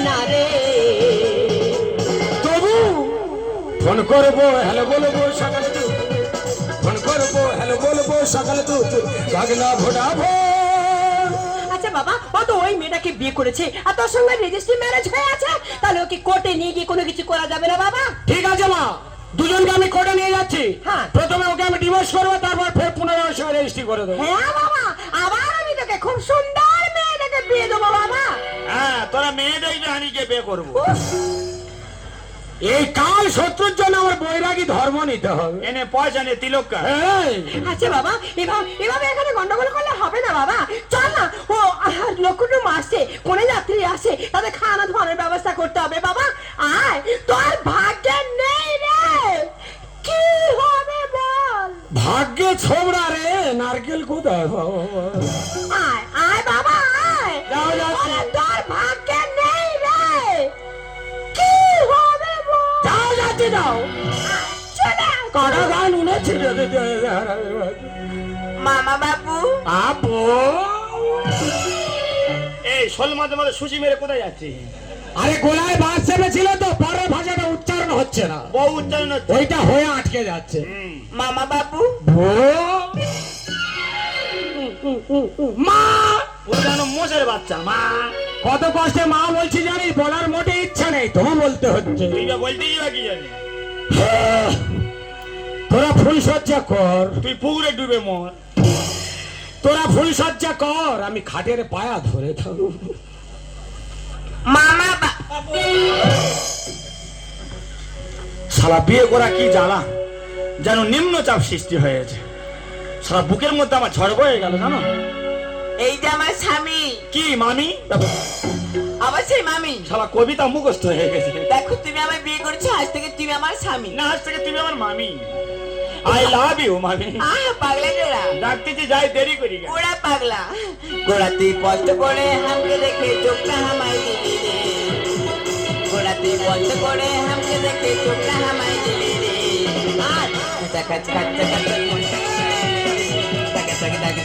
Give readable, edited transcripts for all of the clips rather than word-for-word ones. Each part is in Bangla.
না রে। তবু ফোন করবো হ্যালো বলবো সকালে তো, ফোন করবো হ্যালো বলবো সকালে তো ভাগনা ভোটাবো। আচ্ছা বাবা, ও তো ওই মেয়েটাকে বিয়ে করেছে আর তোর সঙ্গে রেজিস্ট্রি ম্যারেজ হয়ে আছে, তাহলে ওকে কোর্টে নিয়ে গিয়ে কোনো কিছু করা যাবে না বাবা? ঠিক আছে মা, দুজনকে আমি কোর্টে নিয়ে যাচ্ছি। হ্যাঁ। প্রথমে ওকে আমি ডিভোর্স করবো, তারপর ফের পুনরায় সঙ্গে রেজিস্ট্রি করে দেবো। হ্যাঁ বাবা, আবার আমি তোকে খুব সুন্দর মেয়েটাকে বিয়ে দেবো বাবা। হ্যাঁ, তোরা মেয়ে দেখবি, আমি গিয়ে বিয়ে করবো। এই কাল শত্রুর জন্য আমার বৈরাগী ধর্ম নিতে হবে। এনে পয়সা নিয়ে তিলক কার। এই, আচ্ছা বাবা, এভাবে এখানে গন্ডগোল করলে হবে না বাবা। চল না, ও লক্ষ্মণ আসছে, কোনে যাত্রী আসে, তাদের খাওয়ানো ধরনের ব্যবস্থা করতে হবে বাবা। আয়, তোর ভাগ্যে নেই রে, কি হবে বল? ভাগ্যে ছোবড়া রে, নারকেল কোথায়? আয় আয় বাবা আয়। যাও, যাচ্ছি। ওরে, তোর ভাগ্যে নেই রে, কি হবে বল? যাও যাচ্ছি, যাও। আয়, চলে আয়। কাটা গান উনেছি। মামা বাবু, আপু, এই শোল মাঝে মাঝে সুচি মেরে কোথায় যাচ্ছি? আরে গোলায় বাস চেপেছিল তো, পরের ভাষাটা উচ্চারণ হচ্ছে না, বউ উচ্চারণ হচ্ছে। ওইটা হয়ে আটকে যাচ্ছে। মামা বাবু, মা, ও যেন মোষের বাচ্চা। মা, কত কষ্টে মা বলছি জানিস, বলার মোটে ইচ্ছা নেই, তবু বলতে হচ্ছে। তুই যা বলতে যাবা কি জানি। তোরা ফুল সজ্জা কর, তুই পুকুরে ডুবে মর। তোরা ফুল সজ্জা কর, আমি খাটের পায়া ধরে থাকবো। মামা শালা বিয়ে করা কি জ্বালা, যেন নিম্নচাপ সৃষ্টি হয়েছে। সারা বুকের মধ্যে আমার ঝড় বয়ে গেল জানো। এই যে আমার স্বামী, কি মামি? অবশ্যই মামি। শালা কবিতা মুখস্থ হয়ে গেছে। দেখো, তুমি আমায় বিয়ে করেছো, আজ থেকে তুমি আমার স্বামী। না, আজ থেকে তুমি আমার মামি। আই লাভ ইউ মামি। পাগলা গোড়া, ডাকতেছি যাই, দেরি করি কেন? গোড়া পাগলা গোড়াতে কষ্ট করে হামকে দেখে চোখটা হামাই দিলি রে, গোড়াতে কষ্ট করে হামকে দেখে চোখটা হামাই দিলি রে। আর কাঁচা কাঁচা কাঁচা কাঁচা মনটা টাকা টাকা টাকা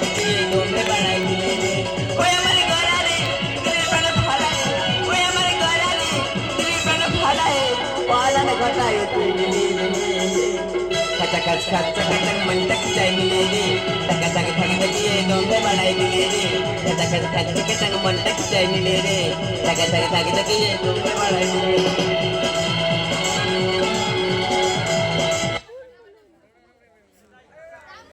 দৌড়ে বাড়াই দিলি রে। ওই আমার গলা রে, তুমি প্রাণ ফলায়, ওই আমার গলা রে, তুমি প্রাণ ফলায়, পালান ঘটায় তুই দিলি রে। কাঁচা কাঁচা কাঁচা কাঁচা মনটা চাই মিলে রে, টাকা টাকা টাকা দিয়ে দৌড়ে বাড়াই দিলি রে। কাঁচা কাঁচা কাঁচা কাঁচা মনটা চাই মিলে রে, টাকা টাকা টাকা দিয়ে দৌড়ে বাড়াই দিলি রে।